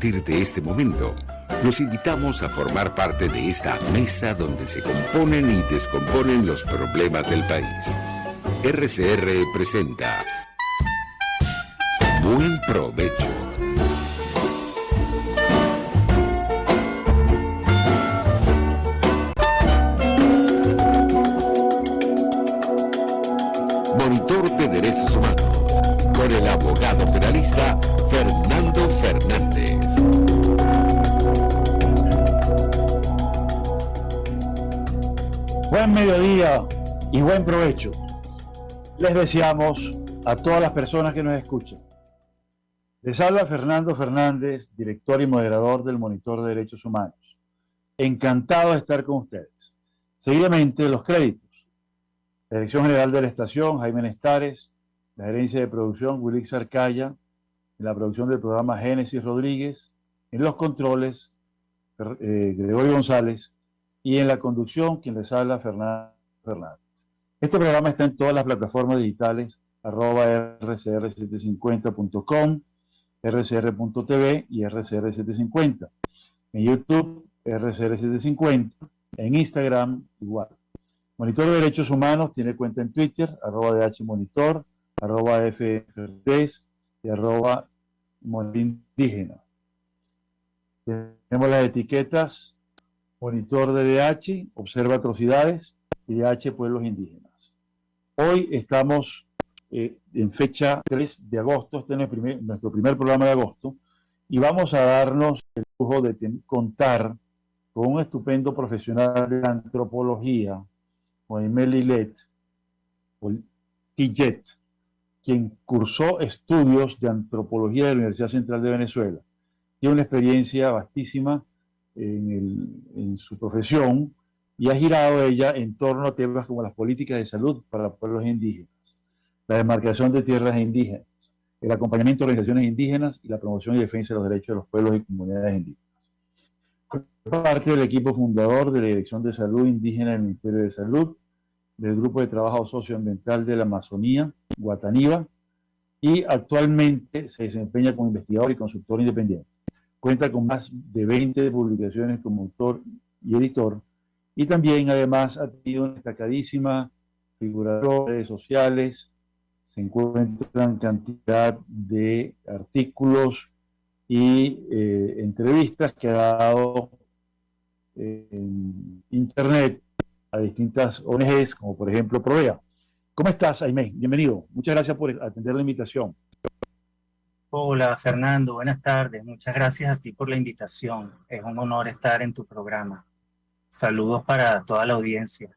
partir de este momento, los invitamos a formar parte de esta mesa donde se componen y descomponen los problemas del país. RCR presenta Buen Provecho. Monitor de Derechos Humanos, con el abogado penalista Fernando Fernández. Buen mediodía y buen provecho. Les deseamos a todas las personas que nos escuchan. Les habla Fernando Fernández, director y moderador del Monitor de Derechos Humanos. Encantado de estar con ustedes. Seguidamente, los créditos. La Dirección General de la Estación, Jaime Nestares. La Gerencia de Producción, Wilix Arcaya. En la producción del programa, Génesis Rodríguez. En los controles, Gregorio González. Y en la conducción, quien les habla, Fernando Fernández. Este programa está en todas las plataformas digitales, @rcr750.com, rcr.tv y rcr750. En YouTube, rcr750. En Instagram, igual. Monitor de Derechos Humanos tiene cuenta en Twitter, @dhmonitor, @ffertes y @indígena. Tenemos las etiquetas Monitor de DH, Observa Atrocidades, y DH Pueblos Indígenas. Hoy estamos en fecha 3 de agosto, este es nuestro primer programa de agosto, y vamos a darnos el lujo de contar con un estupendo profesional de antropología, Mohamed Lilet, o Tillet, quien cursó estudios de antropología de la Universidad Central de Venezuela. Tiene una experiencia vastísima en su profesión y ha girado ella en torno a temas como las políticas de salud para pueblos indígenas, la demarcación de tierras indígenas, el acompañamiento de organizaciones indígenas y la promoción y defensa de los derechos de los pueblos y comunidades indígenas. Fue parte del equipo fundador de la Dirección de Salud Indígena del Ministerio de Salud, del Grupo de Trabajo Socioambiental de la Amazonía, Guataniva, y actualmente se desempeña como investigador y consultor independiente. Cuenta con más de 20 publicaciones como autor y editor, y también además ha tenido una destacadísima figura en redes sociales. Se encuentran cantidad de artículos y entrevistas que ha dado en internet a distintas ONGs, como por ejemplo Provea. ¿Cómo estás, Aimé? Bienvenido. Muchas gracias por atender la invitación. Hola Fernando, buenas tardes. Muchas gracias a ti por la invitación. Es un honor estar en tu programa. Saludos para toda la audiencia.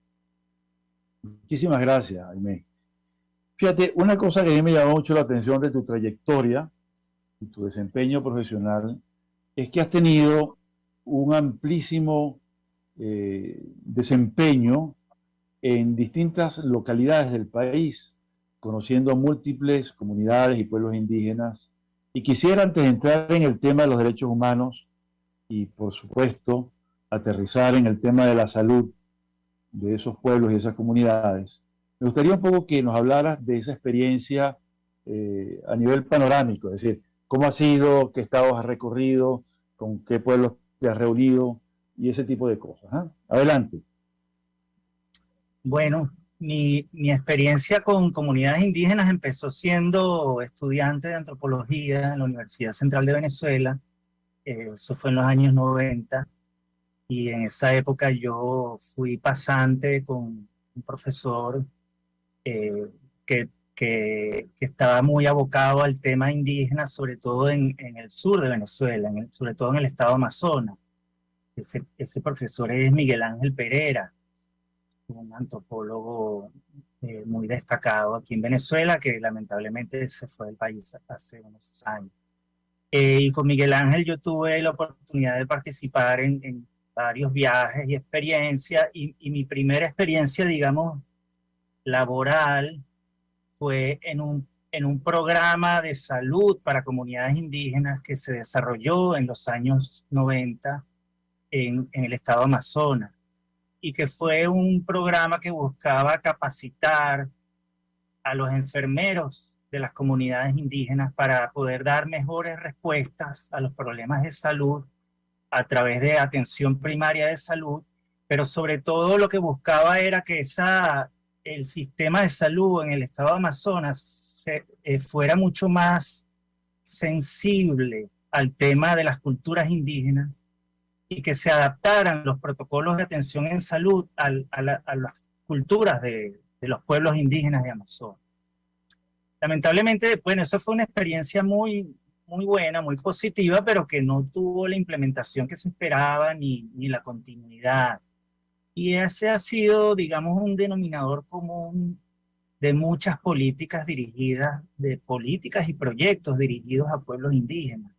Muchísimas gracias, Aimé. Fíjate, una cosa que a mí me llamó mucho la atención de tu trayectoria y tu desempeño profesional es que has tenido un amplísimo desempeño en distintas localidades del país, conociendo a múltiples comunidades y pueblos indígenas. Y quisiera, antes de entrar en el tema de los derechos humanos y, por supuesto, aterrizar en el tema de la salud de esos pueblos y esas comunidades, me gustaría un poco que nos hablaras de esa experiencia a nivel panorámico, es decir, cómo ha sido, qué estados has recorrido, con qué pueblos te has reunido y ese tipo de cosas. ¿Ah? Adelante. Bueno, mi experiencia con comunidades indígenas empezó siendo estudiante de antropología en la Universidad Central de Venezuela. Eso fue en los años 90. Y en esa época yo fui pasante con un profesor que estaba muy abocado al tema indígena, sobre todo en el sur de Venezuela, sobre todo en el estado Amazonas. Ese profesor es Miguel Ángel Pereira, un antropólogo muy destacado aquí en Venezuela, que lamentablemente se fue del país hace unos años. Y con Miguel Ángel yo tuve la oportunidad de participar en varios viajes y experiencias, y mi primera experiencia, digamos, laboral fue en un programa de salud para comunidades indígenas que se desarrolló en los años 90 en el estado Amazonas, y que fue un programa que buscaba capacitar a los enfermeros de las comunidades indígenas para poder dar mejores respuestas a los problemas de salud a través de atención primaria de salud, pero sobre todo lo que buscaba era que el sistema de salud en el estado de Amazonas fuera mucho más sensible al tema de las culturas indígenas y que se adaptaran los protocolos de atención en salud a las culturas de los pueblos indígenas de Amazonas. Lamentablemente, bueno, eso fue una experiencia muy buena, muy positiva, pero que no tuvo la implementación que se esperaba ni la continuidad. Y ese ha sido, digamos, un denominador común de muchas políticas dirigidas, de políticas y proyectos dirigidos a pueblos indígenas,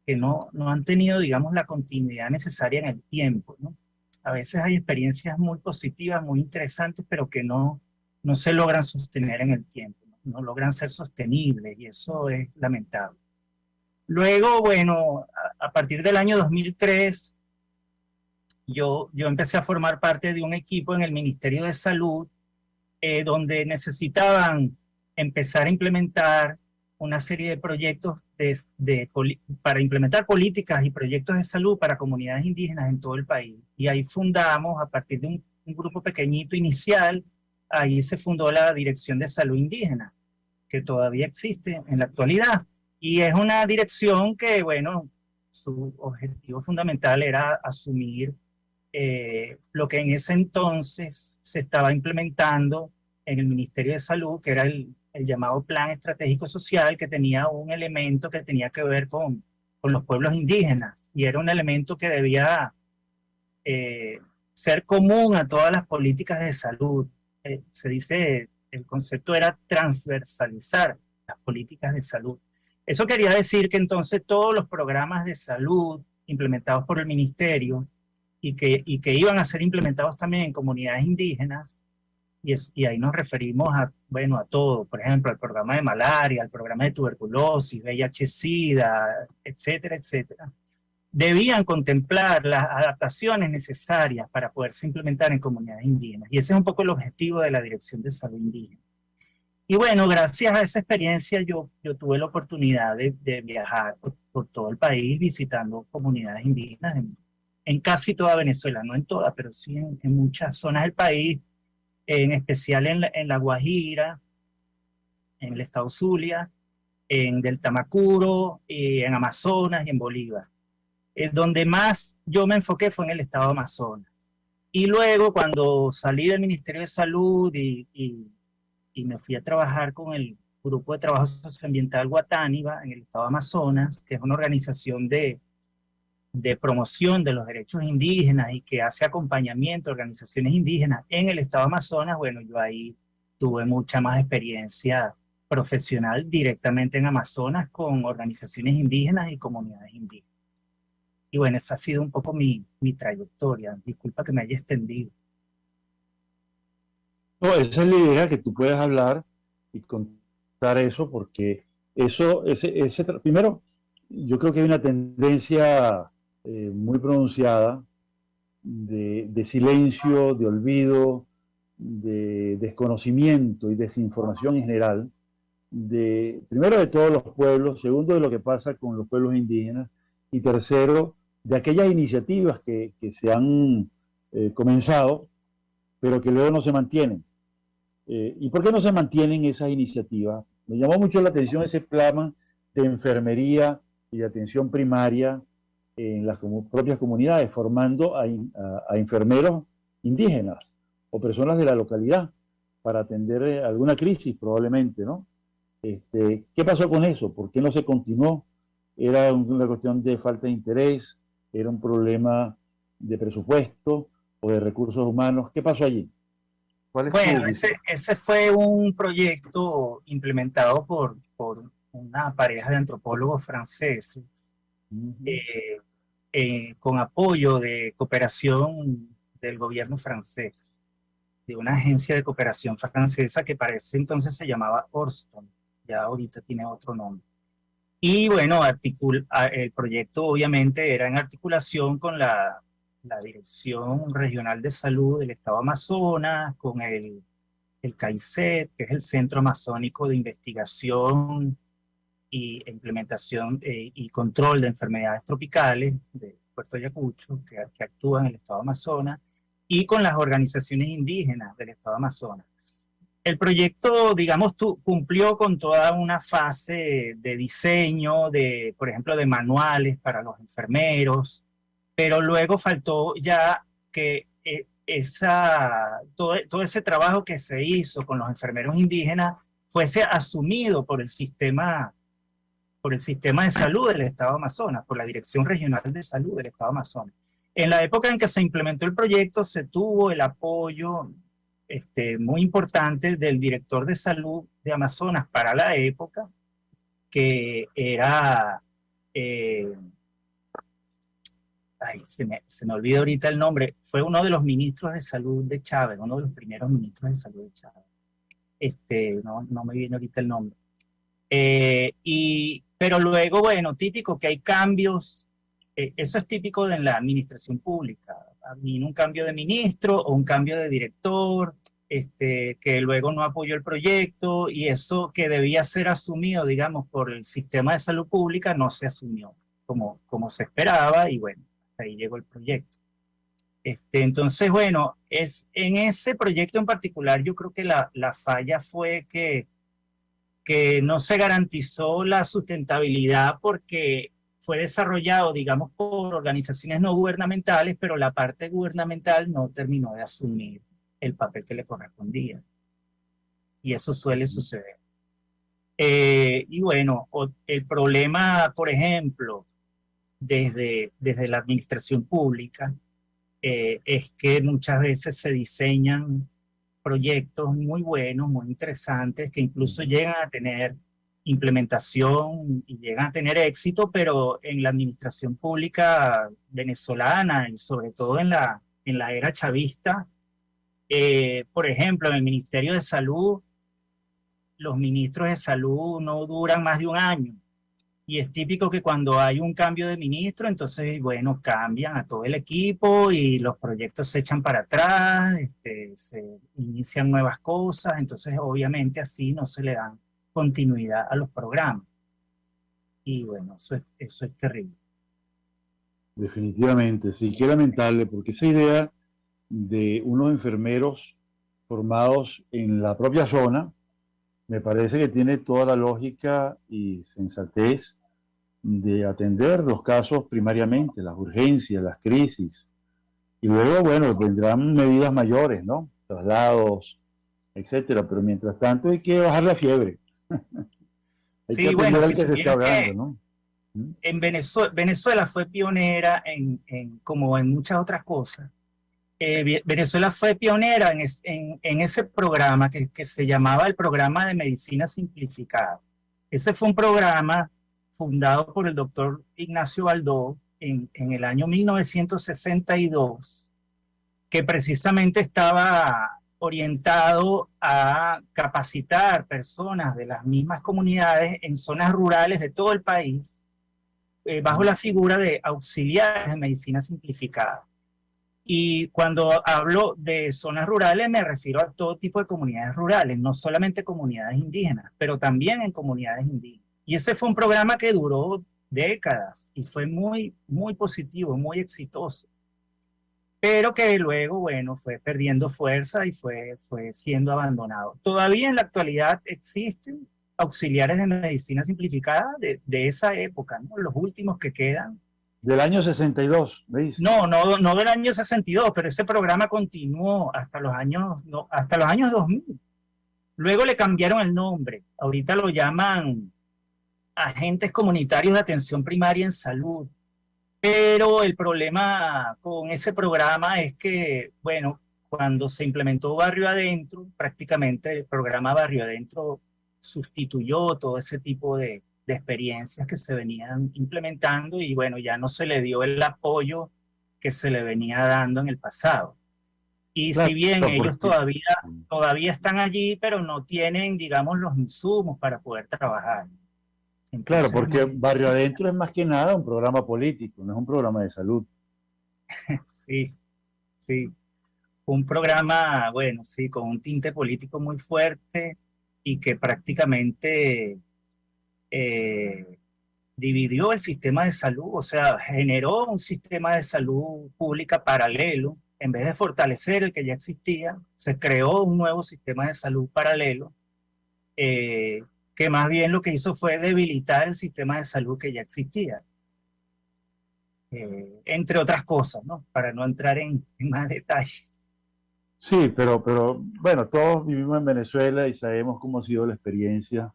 que no han tenido, digamos, la continuidad necesaria en el tiempo, ¿no? A veces hay experiencias muy positivas, muy interesantes, pero que no se logran sostener en el tiempo, no logran ser sostenibles, y eso es lamentable. Luego, bueno, a partir del año 2003, yo empecé a formar parte de un equipo en el Ministerio de Salud, donde necesitaban empezar a implementar una serie de proyectos para implementar políticas y proyectos de salud para comunidades indígenas en todo el país. Y ahí fundamos, a partir de un grupo pequeñito inicial, ahí se fundó la Dirección de Salud Indígena, que todavía existe en la actualidad. Y es una dirección que, bueno, su objetivo fundamental era asumir lo que en ese entonces se estaba implementando en el Ministerio de Salud, que era el llamado Plan Estratégico Social, que tenía un elemento que tenía que ver con los pueblos indígenas, y era un elemento que debía ser común a todas las políticas de salud. Se dice, el concepto era transversalizar las políticas de salud. Eso quería decir que entonces todos los programas de salud implementados por el ministerio y que iban a ser implementados también en comunidades indígenas, y ahí nos referimos a todo, por ejemplo, al programa de malaria, al programa de tuberculosis, VIH-Sida, etcétera, etcétera, debían contemplar las adaptaciones necesarias para poderse implementar en comunidades indígenas. Y ese es un poco el objetivo de la Dirección de Salud Indígena. Y bueno, gracias a esa experiencia yo tuve la oportunidad de viajar por todo el país visitando comunidades indígenas en casi toda Venezuela, no en todas, pero sí en muchas zonas del país, en especial en La Guajira, en el estado Zulia, en del Tamacuro, en Amazonas y en Bolívar. Donde más yo me enfoqué fue en el estado de Amazonas. Y luego, cuando salí del Ministerio de Salud y me fui a trabajar con el Grupo de Trabajo Socioambiental Guatániba en el estado de Amazonas, que es una organización de promoción de los derechos indígenas y que hace acompañamiento a organizaciones indígenas en el estado de Amazonas, bueno, yo ahí tuve mucha más experiencia profesional directamente en Amazonas con organizaciones indígenas y comunidades indígenas. Y bueno, esa ha sido un poco mi trayectoria. Disculpa que me haya extendido. No, esa es la idea, que tú puedas hablar y contar eso, porque primero, yo creo que hay una tendencia muy pronunciada de silencio, de olvido, de desconocimiento y desinformación en general, primero de todos los pueblos, segundo de lo que pasa con los pueblos indígenas, y tercero, de aquellas iniciativas que se han comenzado, pero que luego no se mantienen. ¿Y por qué no se mantienen esas iniciativas? Me llamó mucho la atención ese plan de enfermería y de atención primaria en las propias comunidades, formando a enfermeros indígenas o personas de la localidad para atender alguna crisis probablemente, ¿no? ¿Qué pasó con eso? ¿Por qué no se continuó? ¿Era una cuestión de falta de interés? ¿Era un problema de presupuesto o de recursos humanos? ¿Qué pasó allí? Bueno, ese fue un proyecto implementado por una pareja de antropólogos franceses, con apoyo de cooperación del gobierno francés, de una agencia de cooperación francesa que para ese entonces se llamaba Orston, ya ahorita tiene otro nombre. Y bueno, el proyecto obviamente era en articulación con la Dirección Regional de Salud del Estado Amazonas, con el el CAICET, que es el Centro Amazónico de Investigación y Implementación y Control de Enfermedades Tropicales de Puerto Ayacucho, que actúa en el estado Amazonas, y con las organizaciones indígenas del estado Amazonas. El proyecto, digamos, cumplió con toda una fase de diseño, por ejemplo, de manuales para los enfermeros, pero luego faltó ya que todo ese trabajo que se hizo con los enfermeros indígenas fuese asumido por el sistema de salud del estado Amazonas, por la Dirección Regional de Salud del estado Amazonas. En la época en que se implementó el proyecto se tuvo el apoyo muy importante del director de salud de Amazonas para la época, que era, se me olvida ahorita el nombre, fue uno de los ministros de salud de Chávez, uno de los primeros ministros de salud de Chávez. No me viene ahorita el nombre. Pero luego, bueno, típico que hay cambios, eso es típico de la administración pública. Viene un cambio de ministro o un cambio de director, que luego no apoyó el proyecto, y eso que debía ser asumido, digamos, por el sistema de salud pública no se asumió como se esperaba, y bueno, hasta ahí llegó el proyecto. Entonces, bueno, en ese proyecto en particular yo creo que la falla fue que no se garantizó la sustentabilidad porque fue desarrollado, digamos, por organizaciones no gubernamentales, pero la parte gubernamental no terminó de asumir el papel que le correspondía. Y eso suele suceder. Y bueno, el problema, por ejemplo, desde la administración pública, es que muchas veces se diseñan proyectos muy buenos, muy interesantes, que incluso llegan a tener implementación y llegan a tener éxito, pero en la administración pública venezolana y sobre todo en la era chavista, por ejemplo, en el Ministerio de Salud, los ministros de salud no duran más de un año. Y es típico que cuando hay un cambio de ministro, entonces, bueno, cambian a todo el equipo y los proyectos se echan para atrás, se inician nuevas cosas, entonces obviamente así no se le dan continuidad a los programas. Y bueno, eso es terrible. Definitivamente, sí, qué lamentable, porque esa idea de unos enfermeros formados en la propia zona, me parece que tiene toda la lógica y sensatez de atender los casos primariamente, las urgencias, las crisis. Y luego, bueno, vendrán medidas mayores, ¿no? Traslados, etcétera. Pero mientras tanto hay que bajar la fiebre. Hay que atender al que se está ahogando, ¿no? En Venezuela fue pionera como en muchas otras cosas. Venezuela fue pionera en ese programa que se llamaba el Programa de Medicina Simplificada. Ese fue un programa fundado por el doctor Ignacio Baldó en el año 1962, que precisamente estaba orientado a capacitar personas de las mismas comunidades en zonas rurales de todo el país, bajo la figura de auxiliares de medicina simplificada. Y cuando hablo de zonas rurales me refiero a todo tipo de comunidades rurales, no solamente comunidades indígenas, pero también en comunidades indígenas. Y ese fue un programa que duró décadas y fue muy, muy positivo, muy exitoso. Pero que luego, bueno, fue perdiendo fuerza y fue siendo abandonado. Todavía en la actualidad existen auxiliares de medicina simplificada de esa época, ¿no? Los últimos que quedan. Del año 62, ¿me dice? No del año 62, pero ese programa continuó hasta los años 2000. Luego le cambiaron el nombre. Ahorita lo llaman agentes comunitarios de atención primaria en salud. Pero el problema con ese programa es que, bueno, cuando se implementó Barrio Adentro, prácticamente el programa Barrio Adentro sustituyó todo ese tipo de experiencias que se venían implementando y bueno, ya no se le dio el apoyo que se le venía dando en el pasado. Y claro, si bien ellos todavía están allí, pero no tienen, digamos, los insumos para poder trabajar. Entonces, claro, porque Barrio Adentro es más que nada un programa político, no es un programa de salud. Sí, sí. un programa, bueno, sí, con un tinte político muy fuerte y que prácticamente eh, dividió el sistema de salud, o sea, generó un sistema de salud pública paralelo. En vez de fortalecer el que ya existía, se creó un nuevo sistema de salud paralelo, eh, que más bien lo que hizo fue debilitar el sistema de salud que ya existía, entre otras cosas, ¿no? Para no entrar en más detalles. Sí, pero bueno, todos vivimos en Venezuela y sabemos cómo ha sido la experiencia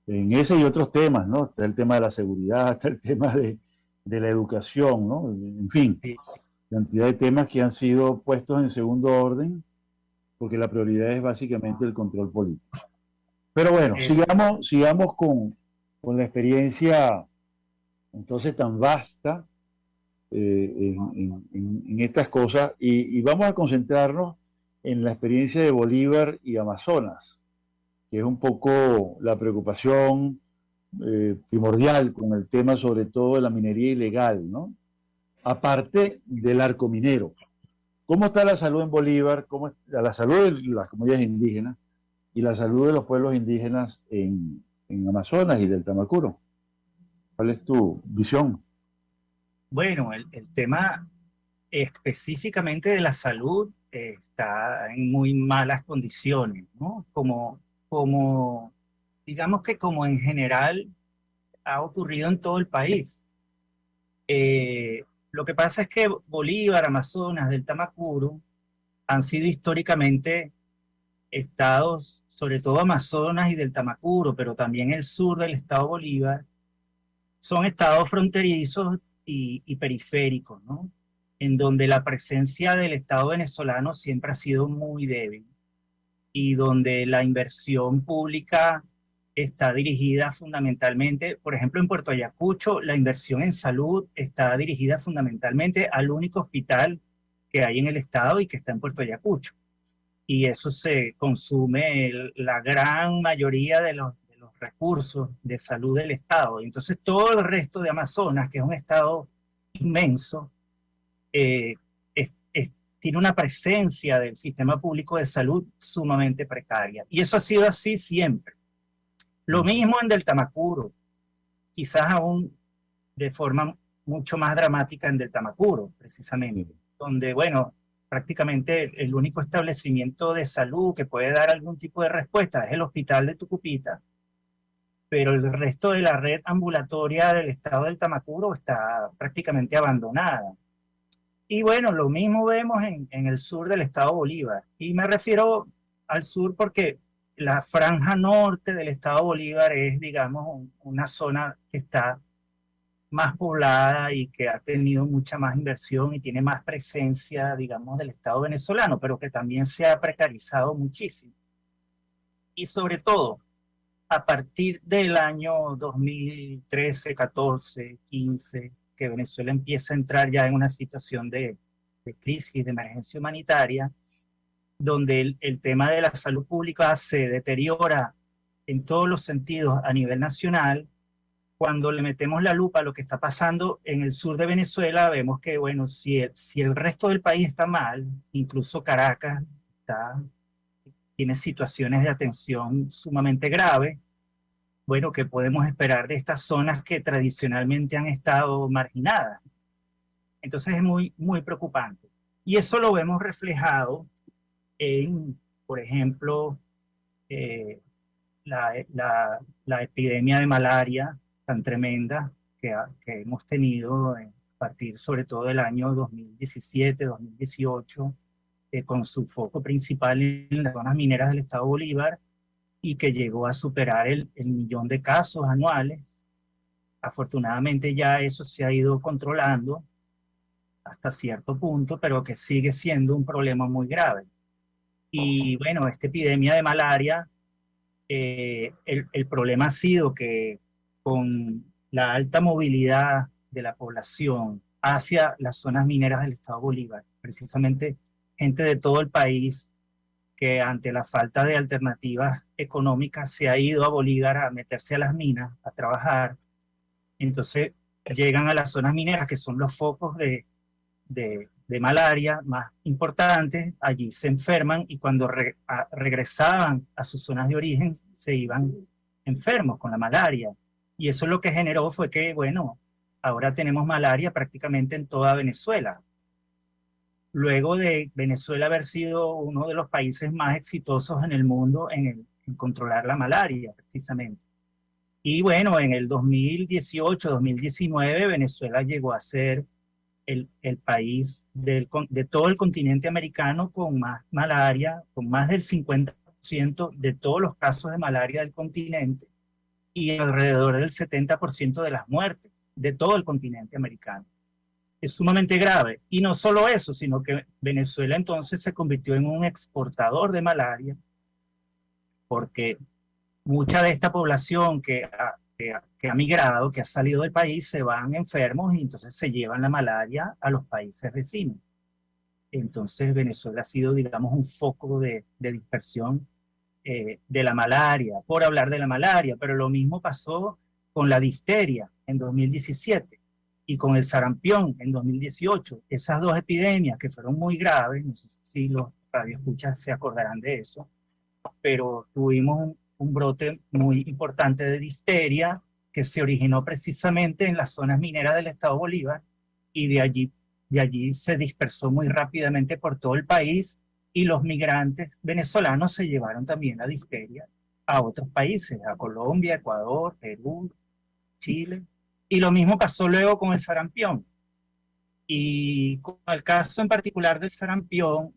en ese y otros temas, ¿no? Está el tema de la seguridad, está el tema de la educación, ¿no? En fin, Sí. cantidad de temas que han sido puestos en segundo orden porque la prioridad es básicamente el control político. Pero bueno, Eh, sigamos con la experiencia entonces tan vasta en estas cosas y vamos a concentrarnos en la experiencia de Bolívar y Amazonas, que es un poco la preocupación primordial con el tema sobre todo de la minería ilegal, ¿no? Aparte del arco minero. ¿Cómo está la salud en Bolívar? ¿Cómo está la salud de las comunidades indígenas y la salud de los pueblos indígenas en Amazonas y del Tamacuro? ¿Cuál es tu visión? bueno, el tema específicamente de la salud está en muy malas condiciones, ¿no? Digamos que como en general ha ocurrido en todo el país. Lo que pasa es que Bolívar, Amazonas, del Tamacuro, han sido históricamente estados, sobre todo Amazonas y del Tamacuro, pero también el sur del estado Bolívar, son estados fronterizos y periféricos, ¿no? En donde la presencia del Estado venezolano siempre ha sido muy débil y donde la inversión pública está dirigida fundamentalmente, por ejemplo, en Puerto Ayacucho, la inversión en salud está dirigida fundamentalmente al único hospital que hay en el estado y que está en Puerto Ayacucho. Y eso se consume la gran mayoría de los recursos de salud del estado. Entonces, todo el resto de Amazonas, que es un estado inmenso, eh, tiene una presencia del sistema público de salud sumamente precaria. Y eso ha sido así siempre. Lo mismo en Del Tamacuro, quizás aún de forma mucho más dramática en Del Tamacuro, precisamente, donde, bueno, prácticamente el único establecimiento de salud que puede dar algún tipo de respuesta es el hospital de Tucupita, pero el resto de la red ambulatoria del estado del Tamacuro está prácticamente abandonada. Y bueno, lo mismo vemos en el sur del estado Bolívar. Y me refiero al sur porque la franja norte del estado Bolívar es, digamos, una zona que está más poblada y que ha tenido mucha más inversión y tiene más presencia, digamos, del estado venezolano, pero que también se ha precarizado muchísimo. Y sobre todo, a partir del año 2013, 14, 15, que Venezuela empieza a entrar ya en una situación de crisis, de emergencia humanitaria, donde el tema de la salud pública se deteriora en todos los sentidos a nivel nacional. Cuando le metemos la lupa a lo que está pasando en el sur de Venezuela, vemos que, bueno, si el resto del país está mal, incluso Caracas tiene situaciones de atención sumamente graves. Bueno, ¿qué podemos esperar de estas zonas que tradicionalmente han estado marginadas? Entonces es muy, muy preocupante. Y eso lo vemos reflejado en, por ejemplo, eh, la epidemia de malaria tan tremenda que hemos tenido a partir sobre todo del año 2017, 2018, con su foco principal en las zonas mineras del estado Bolívar y que llegó a superar el millón de casos anuales. Afortunadamente ya eso se ha ido controlando hasta cierto punto, pero que sigue siendo un problema muy grave. Y bueno, esta epidemia de malaria, el problema ha sido que con la alta movilidad de la población hacia las zonas mineras del estado Bolívar, precisamente gente de todo el país que ante la falta de alternativas económicas se ha ido a Bolívar a meterse a las minas, a trabajar. Entonces llegan a las zonas mineras, que son los focos de de malaria más importantes, allí se enferman y cuando regresaban a sus zonas de origen se iban enfermos con la malaria. Y eso lo que generó fue que, bueno, ahora tenemos malaria prácticamente en toda Venezuela. Luego de Venezuela haber sido uno de los países más exitosos en el mundo en controlar la malaria, precisamente. Y bueno, en el 2018, 2019, Venezuela llegó a ser el país de todo el continente americano con más malaria, con más del 50% de todos los casos de malaria del continente y alrededor del 70% de las muertes de todo el continente americano. Es sumamente grave. Y no solo eso, sino que Venezuela entonces se convirtió en un exportador de malaria porque mucha de esta población que ha migrado, que ha salido del país, se van enfermos y entonces se llevan la malaria a los países vecinos. Entonces Venezuela ha sido, digamos, un foco de dispersión de la malaria, por hablar de la malaria, pero lo mismo pasó con la difteria en 2017 y con el sarampión en 2018. Esas dos epidemias que fueron muy graves, no sé si los radioescuchas se acordarán de eso, pero tuvimos un brote muy importante de difteria que se originó precisamente en las zonas mineras del estado Bolívar y de allí se dispersó muy rápidamente por todo el país y los migrantes venezolanos se llevaron también la difteria a otros países, a Colombia, Ecuador, Perú, Chile, y lo mismo pasó luego con el sarampión. Y con el caso en particular del sarampión,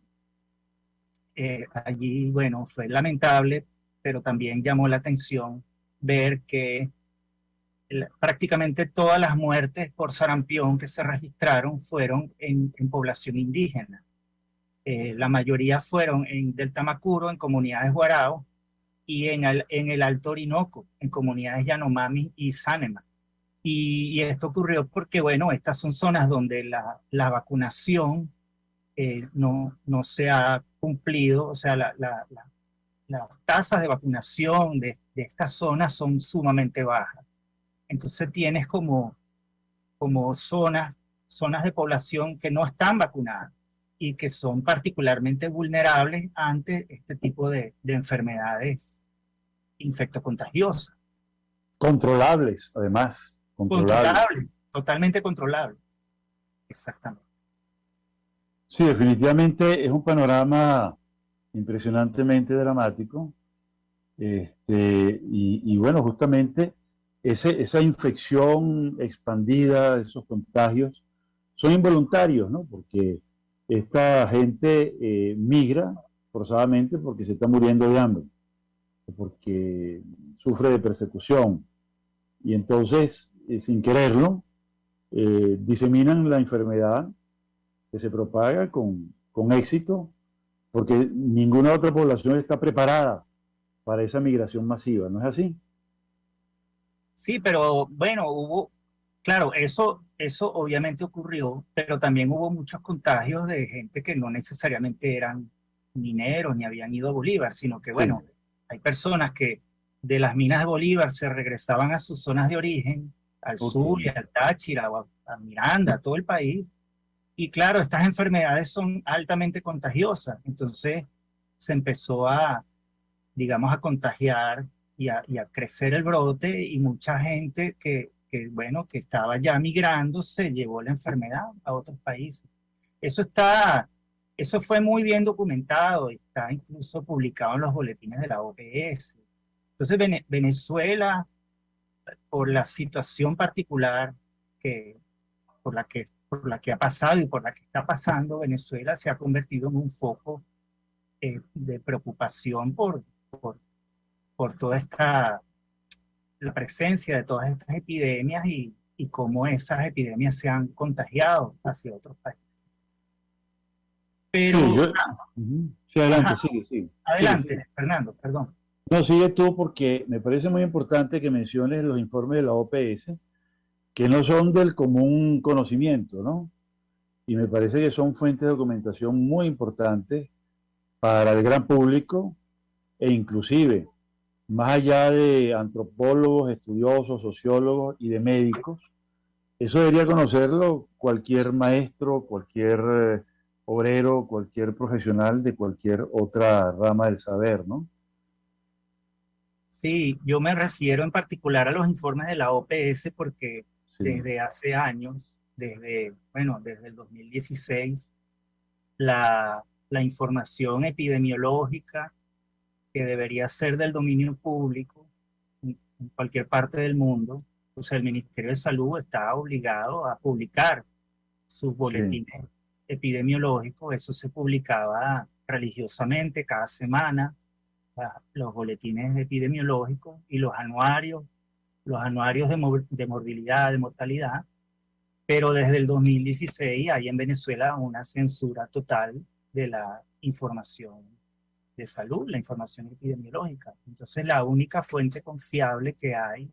allí, bueno, fue lamentable, pero también llamó la atención ver que prácticamente todas las muertes por sarampión que se registraron fueron en población indígena. La mayoría fueron en del Tamacuro, en comunidades Guarao, y en el Alto Orinoco, en comunidades Yanomami y Sanema. Y esto ocurrió porque, bueno, estas son zonas donde la vacunación no se ha cumplido, o sea, las tasas de vacunación de estas zonas son sumamente bajas. Entonces tienes como zonas de población que no están vacunadas y que son particularmente vulnerables ante este tipo de enfermedades infectocontagiosas. Controlables, además. Controlables, totalmente controlables. Exactamente. Sí, definitivamente es un panorama impresionantemente dramático. Y bueno, justamente esa infección expandida, esos contagios, son involuntarios, ¿no? Porque esta gente migra forzadamente porque se está muriendo de hambre, porque sufre de persecución. Y entonces, sin quererlo, diseminan la enfermedad que se propaga con éxito, porque ninguna otra población está preparada para esa migración masiva, ¿no es así? Sí, pero bueno, claro, eso obviamente ocurrió, pero también hubo muchos contagios de gente que no necesariamente eran mineros ni habían ido a Bolívar, sino que, bueno, sí, hay personas que de las minas de Bolívar se regresaban a sus zonas de origen, al sur y al Táchira, o a Miranda, a todo el país. Y claro, estas enfermedades son altamente contagiosas, entonces se empezó digamos, a contagiar y a crecer el brote y mucha gente bueno, que estaba ya migrando se llevó la enfermedad a otros países. Eso fue muy bien documentado y está incluso publicado en los boletines de la OPS. Entonces Venezuela, por la situación particular por la que ha pasado y por la que está pasando, Venezuela se ha convertido en un foco de preocupación por toda la presencia de todas estas epidemias y cómo esas epidemias se han contagiado hacia otros países. Pero... Sí, adelante, sigue. Adelante, Fernando, perdón. No, sigue tú porque me parece muy importante que menciones los informes de la OPS, que no son del común conocimiento, ¿no? Y me parece que son fuentes de documentación muy importantes para el gran público e inclusive más allá de antropólogos, estudiosos, sociólogos y de médicos, Eso debería conocerlo cualquier maestro, cualquier obrero, cualquier profesional de cualquier otra rama del saber, ¿no? Sí, yo me refiero en particular a los informes de la OPS porque Sí, desde hace años, desde el 2016, la información epidemiológica que debería ser del dominio público en cualquier parte del mundo, o sea, el Ministerio de Salud está obligado a publicar sus sí, boletines epidemiológicos. Eso se publicaba religiosamente cada semana, los boletines epidemiológicos y los anuarios de morbilidad, de mortalidad, pero desde el 2016 hay en Venezuela una censura total de la información de salud, la información epidemiológica. Entonces la única fuente confiable que hay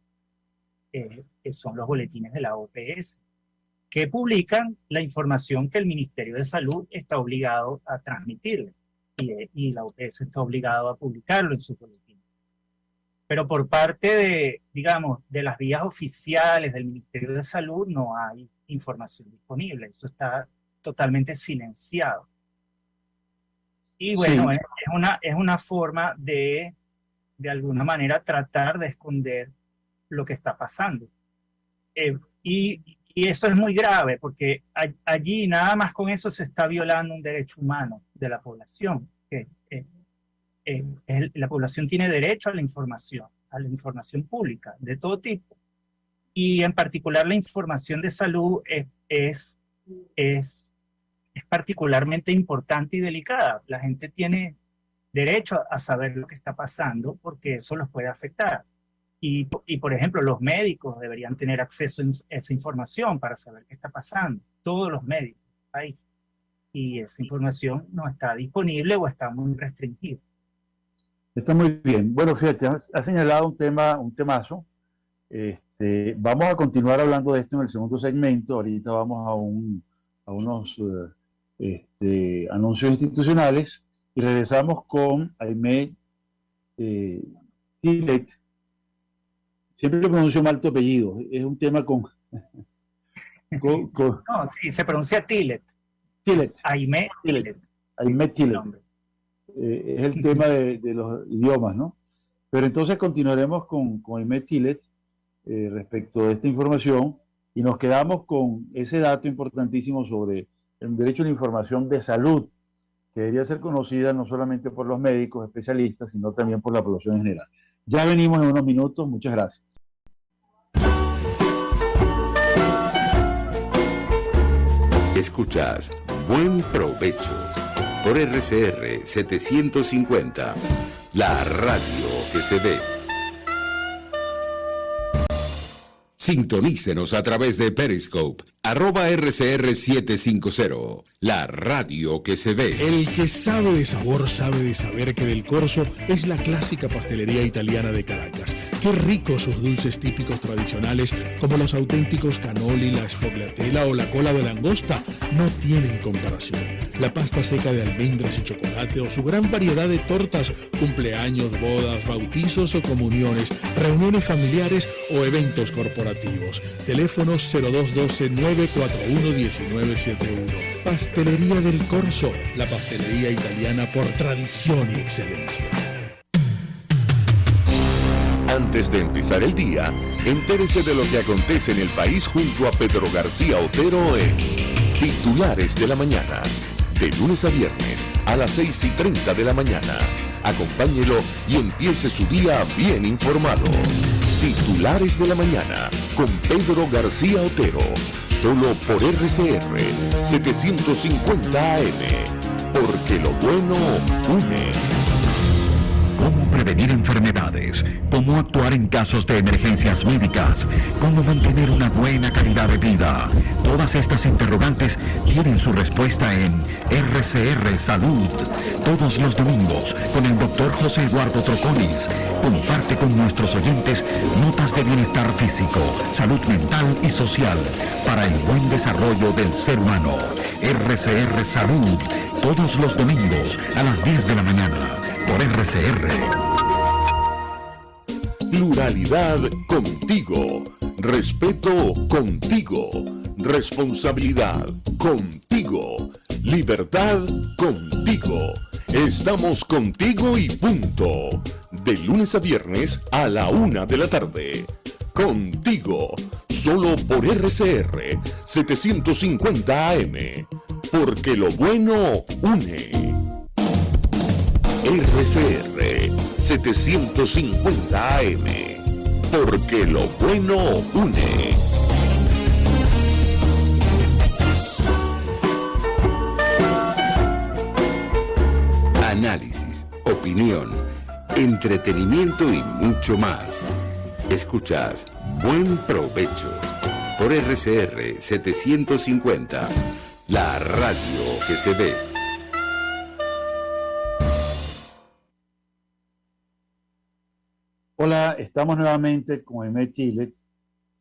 son los boletines de la OPS, que publican la información que el Ministerio de Salud está obligado a transmitirles y la OPS está obligado a publicarlo en sus boletines. Pero por parte de, digamos, de las vías oficiales del Ministerio de Salud no hay información disponible. Eso está totalmente silenciado. Y bueno, sí, es una forma de alguna manera, tratar de esconder lo que está pasando. Y eso es muy grave, porque allí nada más con eso se está violando un derecho humano de la población. La población tiene derecho a la información pública, de todo tipo. Y en particular la información de salud es particularmente importante y delicada. La gente tiene derecho a saber lo que está pasando porque eso los puede afectar. Y por ejemplo, los médicos deberían tener acceso a esa información para saber qué está pasando. Todos los médicos del país. Y esa información no está disponible o está muy restringida. está muy bien. Bueno, fíjate, has señalado un temazo. Vamos a continuar hablando de esto en el segundo segmento. Ahorita vamos a unos anuncios institucionales y regresamos con Aimé Tillet. Siempre le pronuncio mal tu apellido. Es un tema con No, sí, se pronuncia Tillet. Tillet. Aimé Tillet. Aimé Tillet. Es el tema de los idiomas, ¿no? Pero entonces continuaremos con Aimé Tillet respecto de esta información y nos quedamos con ese dato importantísimo sobre el derecho a la información de salud, que debería ser conocida no solamente por los médicos especialistas, sino también por la población en general. Ya venimos en unos minutos. Muchas gracias. Escuchas Buen Provecho por RCR 750, la radio que se ve. Sintonícenos a través de Periscope, @RCR750, la radio que se ve. El que sabe de sabor sabe de saber que Del Corso es la clásica pastelería italiana de Caracas. Qué ricos sus dulces típicos tradicionales, como los auténticos cannoli, la sfogliatella o la cola de langosta, no tienen comparación. La pasta seca de almendras y chocolate o su gran variedad de tortas, cumpleaños, bodas, bautizos o comuniones, reuniones familiares o eventos corporativos. Teléfonos 0212-941-1971. Pastelería Del Corso, la pastelería italiana por tradición y excelencia. Antes de empezar el día, entérese de lo que acontece en el país junto a Pedro García Otero en Titulares de la Mañana. De lunes a viernes a las 6:30 de la mañana. Acompáñelo y empiece su día bien informado. Titulares de la Mañana con Pedro García Otero. Solo por RCR 750 AM. Porque lo bueno une. Cómo prevenir enfermedades, cómo actuar en casos de emergencias médicas, cómo mantener una buena calidad de vida. Todas estas interrogantes tienen su respuesta en RCR Salud. Todos los domingos, con el Dr. José Eduardo Troconis, comparte con nuestros oyentes notas de bienestar físico, salud mental y social para el buen desarrollo del ser humano. RCR Salud, todos los domingos a las 10 de la mañana. Por RCR. Pluralidad contigo. Respeto contigo. Responsabilidad contigo. Libertad contigo. Estamos contigo y punto. De lunes a viernes a la 1 de la tarde. Contigo. Solo por RCR 750 AM. Porque lo bueno une. RCR 750 AM. Porque lo bueno une. Análisis, opinión, entretenimiento y mucho más. Escuchas Buen Provecho por RCR 750, la radio que se ve. Hola, estamos nuevamente con Emet Tilet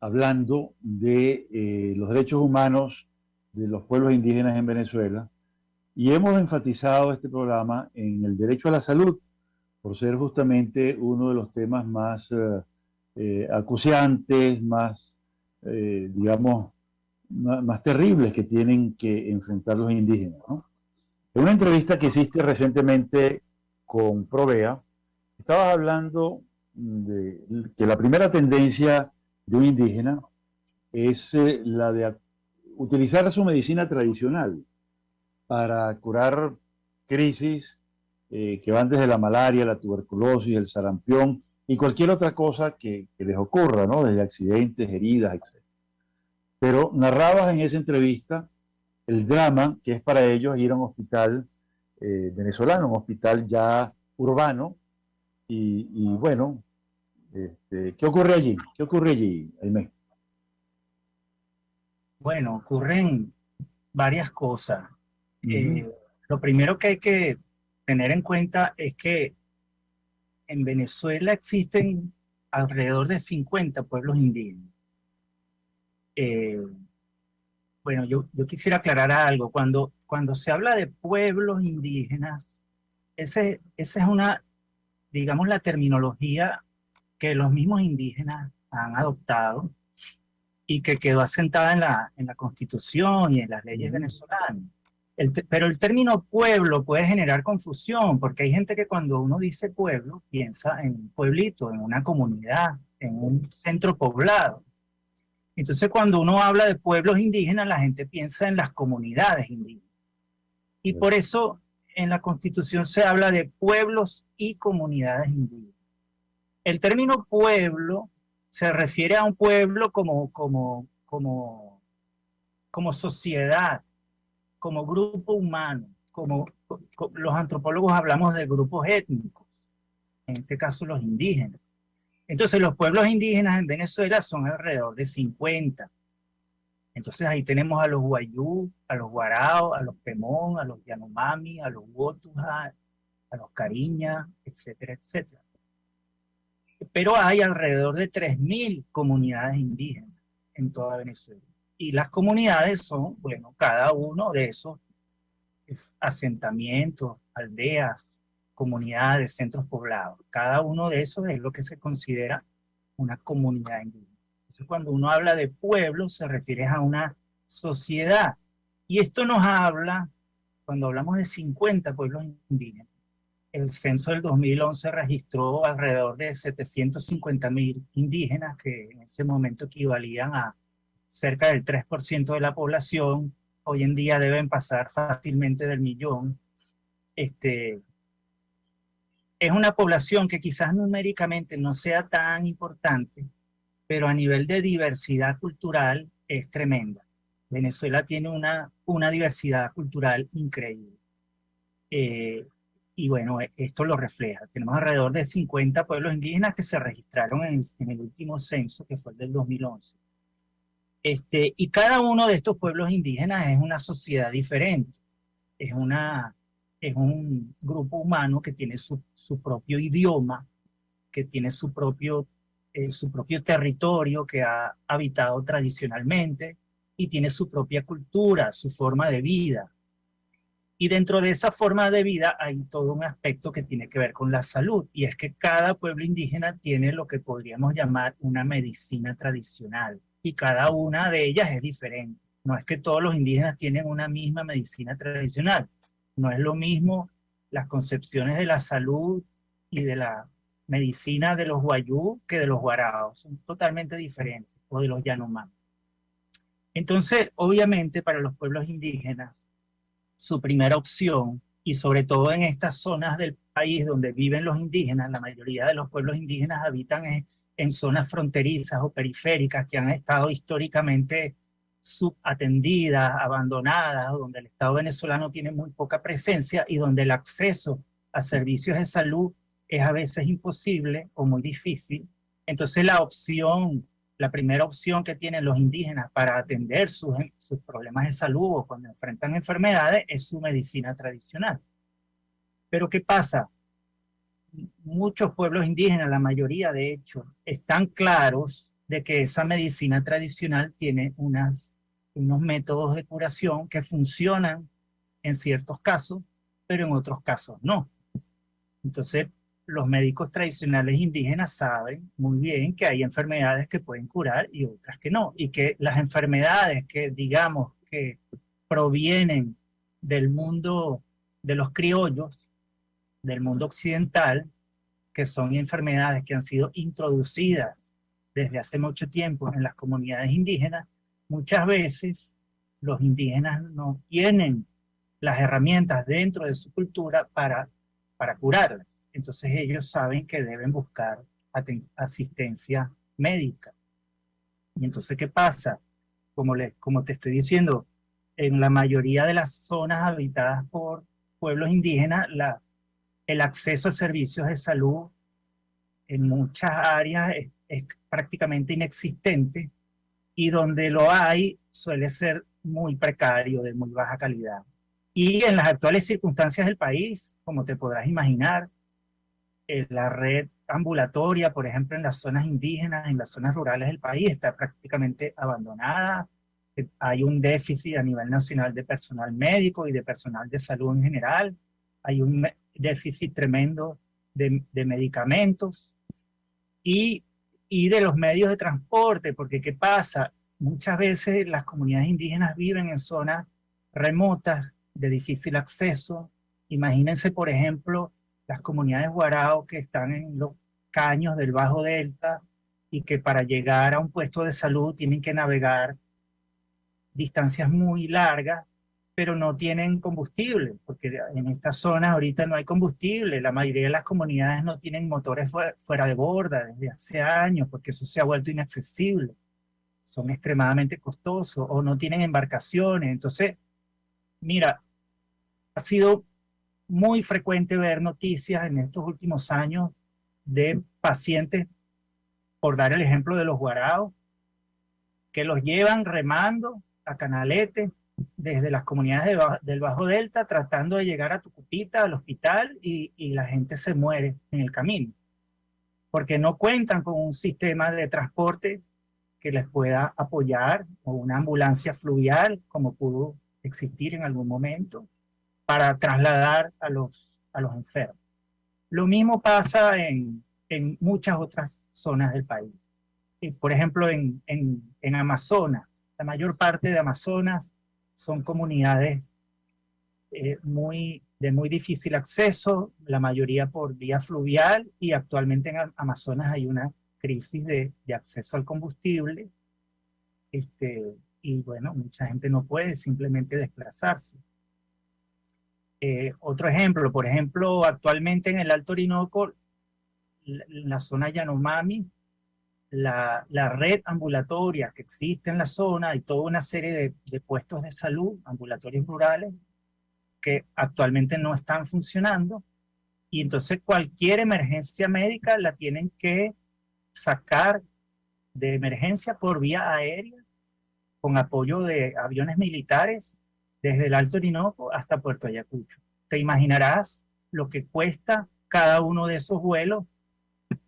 hablando de los derechos humanos de los pueblos indígenas en Venezuela, y hemos enfatizado este programa en el derecho a la salud por ser justamente uno de los temas más acuciantes, más, digamos, más terribles que tienen que enfrentar los indígenas, ¿no? En una entrevista que hiciste recientemente con Provea, estabas hablando de que la primera tendencia de un indígena es la de utilizar su medicina tradicional para curar crisis que van desde la malaria, la tuberculosis, el sarampión y cualquier otra cosa que les ocurra, ¿no? Desde accidentes, heridas, etc. Pero narrabas en esa entrevista el drama que es para ellos ir a un hospital venezolano, un hospital ya urbano, y bueno, ¿qué ocurre allí? ¿Qué ocurre allí, Aimé? Bueno, ocurren varias cosas. Lo primero que hay que tener en cuenta es que en Venezuela existen alrededor de 50 pueblos indígenas. Bueno, yo quisiera aclarar algo. Cuando se habla de pueblos indígenas, esa es una, digamos, la terminología que los mismos indígenas han adoptado y que quedó asentada en la Constitución y en las leyes venezolanas. Pero el término pueblo puede generar confusión, porque hay gente que cuando uno dice pueblo, piensa en un pueblito, en una comunidad, en un centro poblado. Entonces cuando uno habla de pueblos indígenas, la gente piensa en las comunidades indígenas. Y por eso en la Constitución se habla de pueblos y comunidades indígenas. El término pueblo se refiere a un pueblo como sociedad, como grupo humano, los antropólogos hablamos de grupos étnicos, en este caso los indígenas. Entonces los pueblos indígenas en Venezuela son alrededor de 50. Entonces ahí tenemos a los Guayú, a los Guarao, a los Pemón, a los Yanomami, a los Wotuja, a los Cariña, etcétera, etcétera. Pero hay alrededor de 3.000 comunidades indígenas en toda Venezuela. Y las comunidades son, bueno, cada uno de esos asentamientos, aldeas, comunidades, centros poblados. Cada uno de esos es lo que se considera una comunidad indígena. Entonces, cuando uno habla de pueblo, se refiere a una sociedad. Y esto nos habla, cuando hablamos de 50 pueblos indígenas, el censo del 2011 registró alrededor de 750.000 indígenas, que en ese momento equivalían a cerca del 3% de la población. Hoy en día deben pasar fácilmente del 1.000.000. Es una población que quizás numéricamente no sea tan importante, pero a nivel de diversidad cultural es tremenda. Venezuela tiene una diversidad cultural increíble. Y bueno, esto lo refleja. Tenemos alrededor de 50 pueblos indígenas que se registraron en el último censo, que fue el del 2011. Y cada uno de estos pueblos indígenas es una sociedad diferente. Es un grupo humano que tiene su propio idioma, que tiene su propio territorio que ha habitado tradicionalmente y tiene su propia cultura, su forma de vida. Y dentro de esa forma de vida hay todo un aspecto que tiene que ver con la salud, y es que cada pueblo indígena tiene lo que podríamos llamar una medicina tradicional, y cada una de ellas es diferente. No es que todos los indígenas tienen una misma medicina tradicional, no es lo mismo las concepciones de la salud y de la medicina de los guayú que de los guaraos, son totalmente diferentes, o de los yanomami. Entonces, obviamente, para los pueblos indígenas, su primera opción, y sobre todo en estas zonas del país donde viven los indígenas, la mayoría de los pueblos indígenas habitan en zonas fronterizas o periféricas que han estado históricamente subatendidas, abandonadas, donde el Estado venezolano tiene muy poca presencia y donde el acceso a servicios de salud es a veces imposible o muy difícil. Entonces la primera opción que tienen los indígenas para atender sus problemas de salud o cuando enfrentan enfermedades es su medicina tradicional. Pero ¿qué pasa? Muchos pueblos indígenas, la mayoría de hecho, están claros de que esa medicina tradicional tiene unos métodos de curación que funcionan en ciertos casos, pero en otros casos no. Entonces, los médicos tradicionales indígenas saben muy bien que hay enfermedades que pueden curar y otras que no, y que las enfermedades que digamos que provienen del mundo de los criollos, del mundo occidental, que son enfermedades que han sido introducidas desde hace mucho tiempo en las comunidades indígenas, muchas veces los indígenas no tienen las herramientas dentro de su cultura para curarlas. Entonces ellos saben que deben buscar asistencia médica. Y entonces, ¿qué pasa? Como te estoy diciendo, en la mayoría de las zonas habitadas por pueblos indígenas, el acceso a servicios de salud en muchas áreas es prácticamente inexistente, y donde lo hay suele ser muy precario, de muy baja calidad. Y en las actuales circunstancias del país, como te podrás imaginar, la red ambulatoria, por ejemplo, en las zonas indígenas, en las zonas rurales del país, está prácticamente abandonada. Hay un déficit a nivel nacional de personal médico y de personal de salud en general. Hay un déficit tremendo de medicamentos y de los medios de transporte, porque ¿qué pasa? Muchas veces las comunidades indígenas viven en zonas remotas, de difícil acceso. Imagínense, por ejemplo, las comunidades guarao que están en los caños del Bajo Delta y que para llegar a un puesto de salud tienen que navegar distancias muy largas, pero no tienen combustible, porque en estas zonas ahorita no hay combustible. La mayoría de las comunidades no tienen motores fuera de borda desde hace años, porque eso se ha vuelto inaccesible. Son extremadamente costosos o no tienen embarcaciones. Entonces, mira, ha sido muy frecuente ver noticias en estos últimos años de pacientes, por dar el ejemplo de los guaraos, que los llevan remando a canaletes desde las comunidades del Bajo Delta, tratando de llegar a Tucupita, al hospital, y la gente se muere en el camino, porque no cuentan con un sistema de transporte que les pueda apoyar, o una ambulancia fluvial, como pudo existir en algún momento, para trasladar a los enfermos. Lo mismo pasa en muchas otras zonas del país. Por ejemplo, en Amazonas, la mayor parte de Amazonas son comunidades de muy difícil acceso, la mayoría por vía fluvial, y actualmente en Amazonas hay una crisis de acceso al combustible, y bueno, mucha gente no puede simplemente desplazarse. Otro ejemplo, por ejemplo, actualmente en el Alto Orinoco, en la zona Yanomami, la red ambulatoria que existe en la zona, hay toda una serie de puestos de salud, ambulatorios rurales, que actualmente no están funcionando, y entonces cualquier emergencia médica la tienen que sacar de emergencia por vía aérea, con apoyo de aviones militares, desde el Alto Orinoco hasta Puerto Ayacucho. Te imaginarás lo que cuesta cada uno de esos vuelos,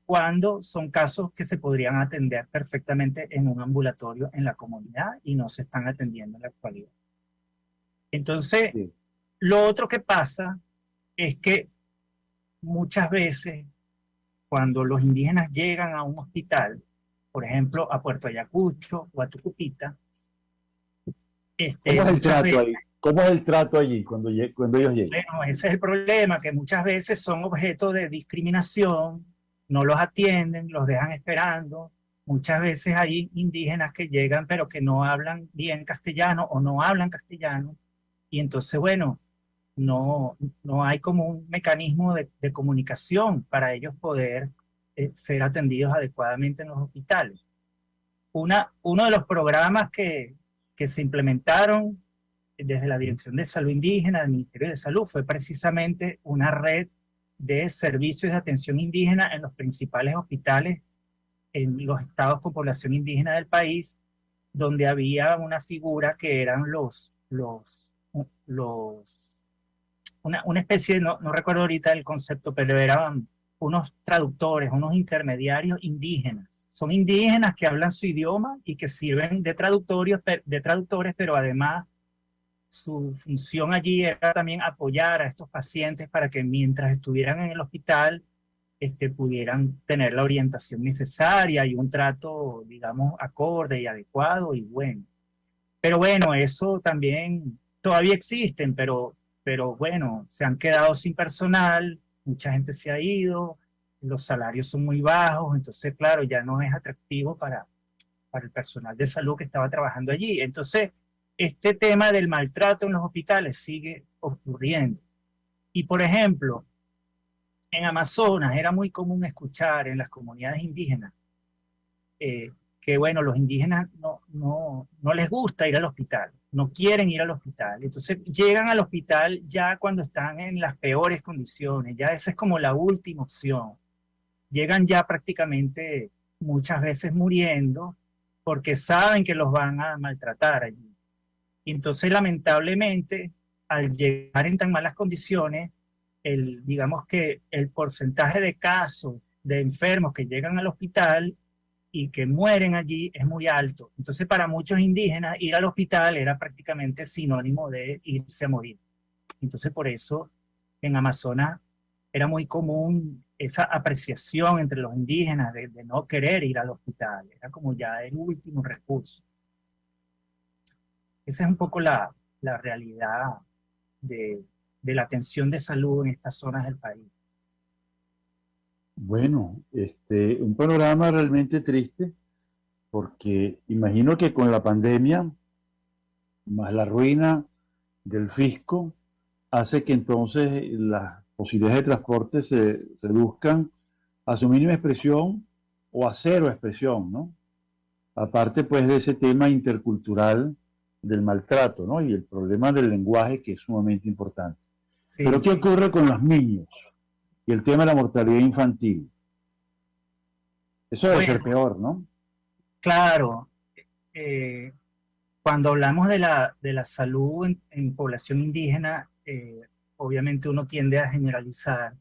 cuando son casos que se podrían atender perfectamente en un ambulatorio en la comunidad y no se están atendiendo en la actualidad. Entonces, sí, Lo otro que pasa es que muchas veces cuando los indígenas llegan a un hospital, por ejemplo, a Puerto Ayacucho o a Tucupita, ¿Cómo es el muchas trato veces, ahí? ¿Cómo es el trato allí cuando ellos llegan? bueno, ese es el problema, que muchas veces son objeto de discriminación, no los atienden, los dejan esperando. Muchas veces hay indígenas que llegan pero que no hablan bien castellano o no hablan castellano, y entonces, bueno, no, no hay como un mecanismo de comunicación para ellos poder ser atendidos adecuadamente en los hospitales. Uno de los programas que se implementaron desde la Dirección de Salud Indígena del Ministerio de Salud fue precisamente una red de servicios de atención indígena en los principales hospitales en los estados con población indígena del país, donde había una figura que eran una especie, no recuerdo ahorita el concepto, pero eran unos traductores, unos intermediarios indígenas. Son indígenas que hablan su idioma y que sirven de traductores, pero además su función allí era también apoyar a estos pacientes para que mientras estuvieran en el hospital pudieran tener la orientación necesaria y un trato, digamos, acorde y adecuado y bueno. Pero bueno, eso también todavía existen, pero bueno, se han quedado sin personal, mucha gente se ha ido, los salarios son muy bajos, entonces claro, ya no es atractivo para el personal de salud que estaba trabajando allí. Entonces, este tema del maltrato en los hospitales sigue ocurriendo. Y por ejemplo, en Amazonas era muy común escuchar en las comunidades indígenas que bueno, los indígenas no les gusta ir al hospital, no quieren ir al hospital. Entonces llegan al hospital ya cuando están en las peores condiciones, ya esa es como la última opción. Llegan ya prácticamente muchas veces muriendo porque saben que los van a maltratar allí. Y entonces lamentablemente al llegar en tan malas condiciones, digamos que el porcentaje de casos de enfermos que llegan al hospital y que mueren allí es muy alto. Entonces, para muchos indígenas, ir al hospital era prácticamente sinónimo de irse a morir. Entonces, por eso, en Amazonas era muy común esa apreciación entre los indígenas de no querer ir al hospital. Era como ya el último recurso. Esa es un poco la realidad de la atención de salud en estas zonas del país. Bueno, un panorama realmente triste, porque imagino que con la pandemia, más la ruina del fisco, hace que entonces las posibilidades de transporte se reduzcan a su mínima expresión o a cero expresión, ¿no? Aparte, pues, de ese tema intercultural del maltrato, ¿no? Y el problema del lenguaje, que es sumamente importante. Sí, Pero ¿qué sí. ocurre con los niños? Y el tema de la mortalidad infantil. Eso debe ser peor, ¿no? Claro, cuando hablamos de la salud en población indígena, obviamente uno tiende a generalizar,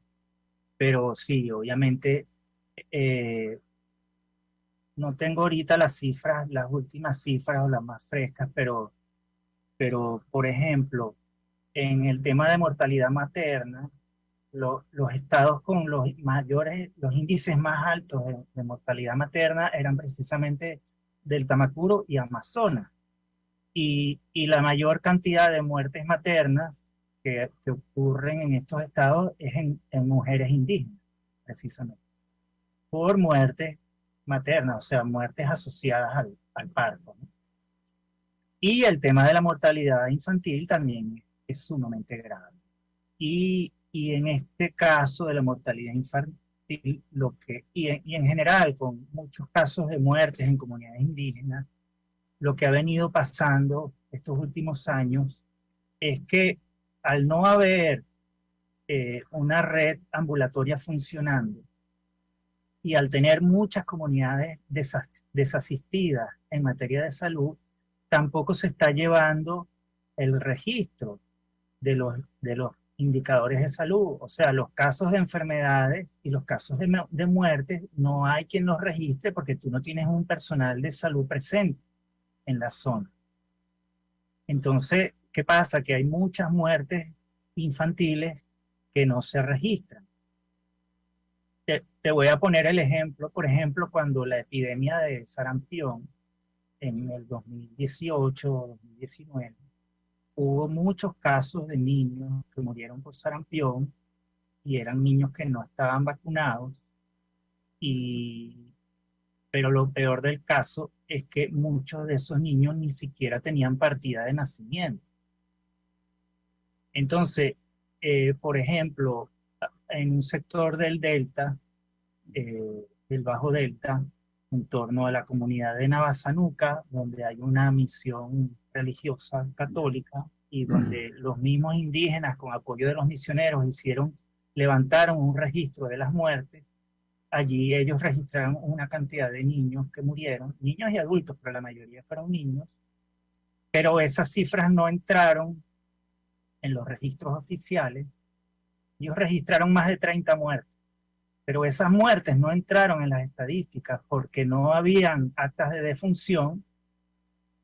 pero sí, obviamente no tengo ahorita las cifras, las últimas cifras o las más frescas, pero por ejemplo, en el tema de mortalidad materna, los estados con los índices más altos de mortalidad materna eran precisamente del Tamacuro y Amazonas. Y la mayor cantidad de muertes maternas que ocurren en estos estados es en mujeres indígenas, precisamente, por muertes maternas, o sea, muertes asociadas al parto, ¿no? Y el tema de la mortalidad infantil también es sumamente grave. Y en este caso de la mortalidad infantil, y en general con muchos casos de muertes en comunidades indígenas, lo que ha venido pasando estos últimos años es que al no haber una red ambulatoria funcionando y al tener muchas comunidades desasistidas en materia de salud, tampoco se está llevando el registro de los indicadores de salud. O sea, los casos de enfermedades y los casos de muertes, no hay quien los registre porque tú no tienes un personal de salud presente en la zona. Entonces, ¿qué pasa? Que hay muchas muertes infantiles que no se registran. Te voy a poner el ejemplo, por ejemplo, cuando la epidemia de sarampión en el 2018-2019, hubo muchos casos de niños que murieron por sarampión y eran niños que no estaban vacunados, pero lo peor del caso es que muchos de esos niños ni siquiera tenían partida de nacimiento. Entonces, por ejemplo, en un sector del Delta, del Bajo Delta, en torno a la comunidad de Navasanuca, donde hay una misión religiosa católica y donde los mismos indígenas, con apoyo de los misioneros, levantaron un registro de las muertes. Allí ellos registraron una cantidad de niños que murieron, niños y adultos, pero la mayoría fueron niños, pero esas cifras no entraron en los registros oficiales. Ellos registraron más de 30 muertes, pero esas muertes no entraron en las estadísticas porque no habían actas de defunción,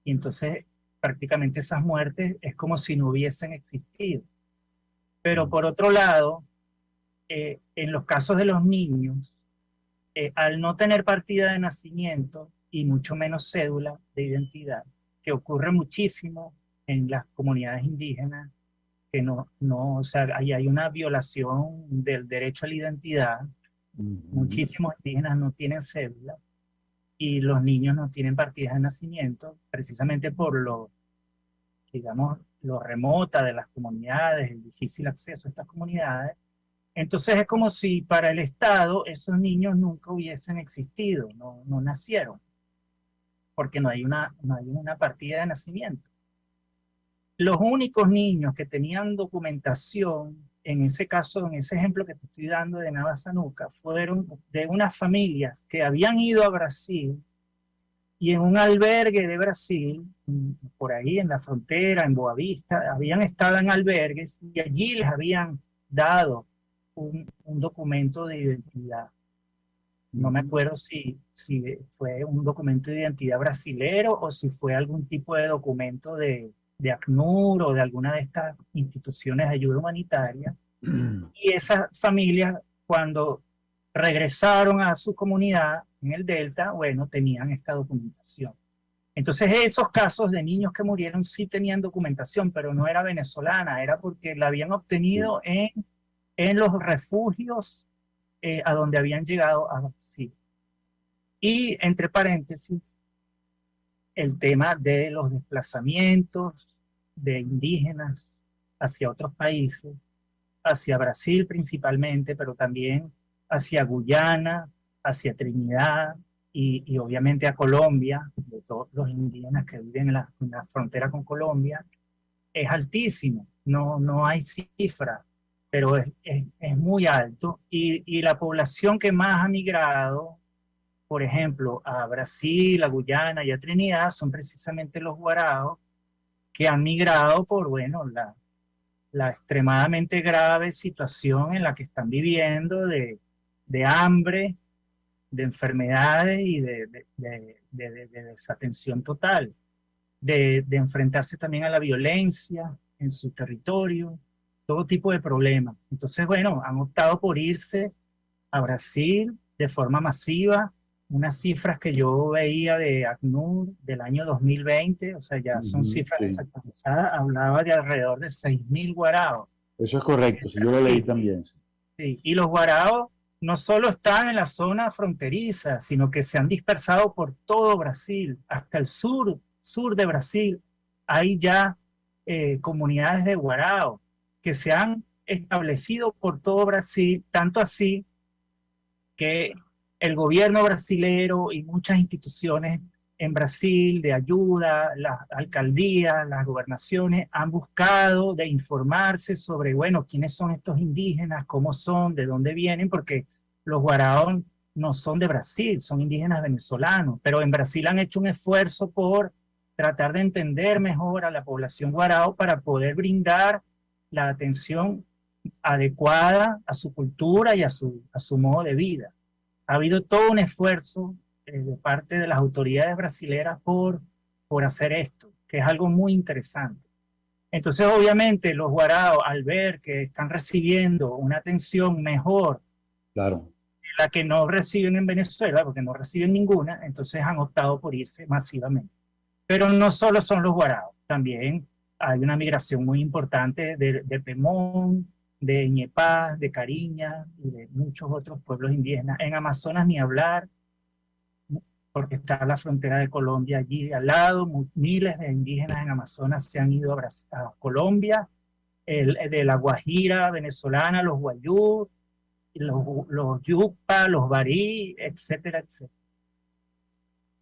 y entonces prácticamente esas muertes es como si no hubiesen existido. Pero por otro lado, en los casos de los niños, al no tener partida de nacimiento y mucho menos cédula de identidad, que ocurre muchísimo en las comunidades indígenas, que o sea, ahí hay una violación del derecho a la identidad. Muchísimos indígenas no tienen cédula y los niños no tienen partidas de nacimiento, precisamente por digamos, lo remota de las comunidades, el difícil acceso a estas comunidades. Entonces es como si para el Estado esos niños nunca hubiesen existido, no nacieron, porque no hay una partida de nacimiento. Los únicos niños que tenían documentación, en ese caso, en ese ejemplo que te estoy dando de Navasanuca, fueron de unas familias que habían ido a Brasil y en un albergue de Brasil, por ahí en la frontera, en Boavista, habían estado en albergues y allí les habían dado un documento de identidad. No me acuerdo si fue un documento de identidad brasilero o si fue algún tipo de documento de ACNUR o de alguna de estas instituciones de ayuda humanitaria. Y esas familias, cuando regresaron a su comunidad en el Delta, bueno, tenían esta documentación. Entonces esos casos de niños que murieron sí tenían documentación, pero no era venezolana, era porque la habían obtenido en los refugios a donde habían llegado a Brasil. Y entre paréntesis, el tema de los desplazamientos de indígenas hacia otros países, hacia Brasil principalmente, pero también hacia Guyana, hacia Trinidad y obviamente a Colombia, de todos los indígenas que viven en la frontera con Colombia, es altísimo, no hay cifra, pero es muy alto. Y la población que más ha migrado, por ejemplo, a Brasil, a Guyana y a Trinidad, son precisamente los guaraos, que han migrado por, bueno, la extremadamente grave situación en la que están viviendo de hambre, de enfermedades y de desatención total, de enfrentarse también a la violencia en su territorio, todo tipo de problemas. Entonces, bueno, han optado por irse a Brasil de forma masiva. Unas cifras que yo veía de ACNUR del año 2020, o sea, ya son cifras desactualizadas, hablaba de alrededor de 6.000 guaraos. Eso es correcto, si yo lo leí también. Sí, y los guaraos no solo están en la zona fronteriza, sino que se han dispersado por todo Brasil, hasta el sur de Brasil. Hay ya comunidades de guaraos que se han establecido por todo Brasil, tanto así que el gobierno brasilero y muchas instituciones en Brasil de ayuda, las alcaldías, las gobernaciones, han buscado de informarse sobre, bueno, quiénes son estos indígenas, cómo son, de dónde vienen, porque los guaraos no son de Brasil, son indígenas venezolanos, pero en Brasil han hecho un esfuerzo por tratar de entender mejor a la población guarao para poder brindar la atención adecuada a su cultura y a su modo de vida. Ha habido todo un esfuerzo de parte de las autoridades brasileras por hacer esto, que es algo muy interesante. Entonces, obviamente, los guaraos, al ver que están recibiendo una atención mejor, Claro. la que no reciben en Venezuela, porque no reciben ninguna, entonces han optado por irse masivamente. Pero no solo son los guaraos, también hay una migración muy importante de Pemón, de Ñepá, de Cariña y de muchos otros pueblos indígenas. En Amazonas ni hablar, porque está la frontera de Colombia allí al lado. Miles de indígenas en Amazonas se han ido a Colombia, de la Guajira venezolana, los guayú, los yupa, los barí, etcétera, etcétera.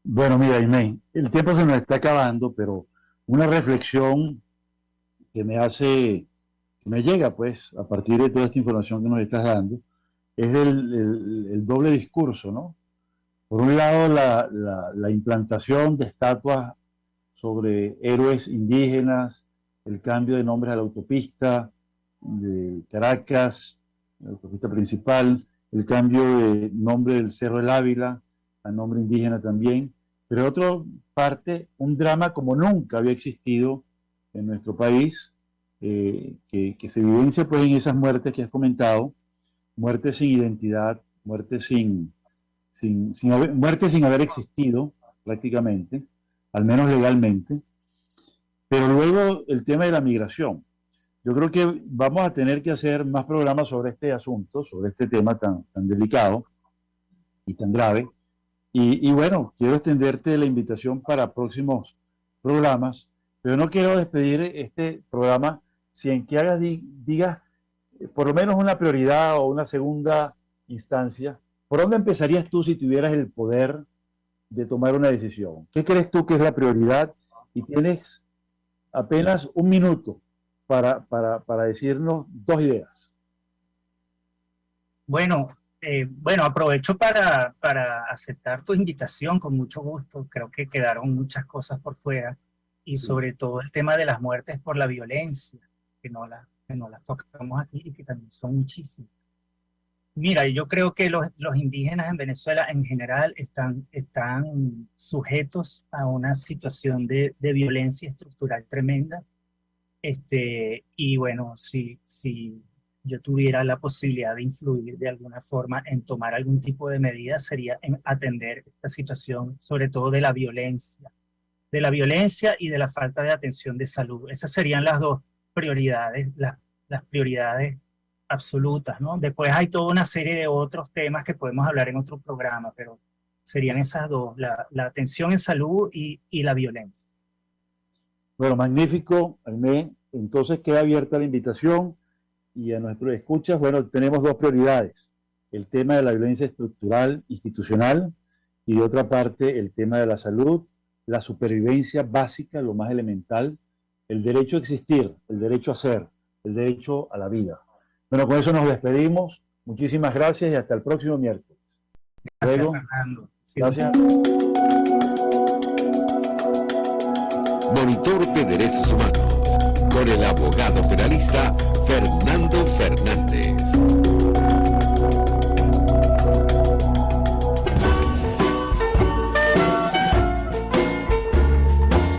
Bueno, mira, Inés, el tiempo se nos está acabando, pero una reflexión que me llega, pues, a partir de toda esta información que nos estás dando, es el doble discurso, ¿no? Por un lado, la implantación de estatuas sobre héroes indígenas, el cambio de nombres a la autopista de Caracas, la autopista principal, el cambio de nombre del Cerro del Ávila a nombre indígena también, pero otra parte, un drama como nunca había existido en nuestro país, que se evidencia pues en esas muertes que has comentado, muertes sin identidad, muertes sin haber existido prácticamente, al menos legalmente, pero luego el tema de la migración. Yo creo que vamos a tener que hacer más programas sobre este asunto, sobre este tema tan delicado y tan grave. Y bueno, quiero extenderte la invitación para próximos programas, pero no quiero despedir este programa sin que digas por lo menos una prioridad o una segunda instancia. ¿Por dónde empezarías tú si tuvieras el poder de tomar una decisión? ¿Qué crees tú que es la prioridad? Y tienes apenas un minuto para decirnos dos ideas. Bueno, aprovecho para aceptar tu invitación con mucho gusto. Creo que quedaron muchas cosas por fuera y sobre todo el tema de las muertes por la violencia, que no las tocamos aquí y que también son muchísimas. Mira, yo creo que los indígenas en Venezuela en general están sujetos a una situación de violencia estructural tremenda. Y bueno, si yo tuviera la posibilidad de influir de alguna forma en tomar algún tipo de medida, sería en atender esta situación, sobre todo de la violencia y de la falta de atención de salud. Esas serían las dos prioridades, las prioridades absolutas, ¿no? Después hay toda una serie de otros temas que podemos hablar en otro programa, pero serían esas dos, la atención en salud y la violencia. Bueno, magnífico, Aimé. Entonces queda abierta la invitación y a nuestros escuchas, bueno, tenemos dos prioridades. El tema de la violencia estructural, institucional, y de otra parte el tema de la salud, la supervivencia básica, lo más elemental, el derecho a existir, el derecho a ser, el derecho a la vida. Bueno, con eso nos despedimos. Muchísimas gracias y hasta el próximo miércoles. Gracias, Luego, Fernando. Sí, gracias. Monitor de Derechos Humanos, con el abogado penalista Fernando Fernández.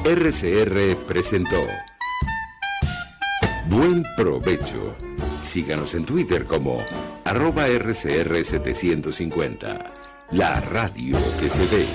RCR presentó Buen Provecho. Síganos en Twitter como @RCR750. La radio que se ve.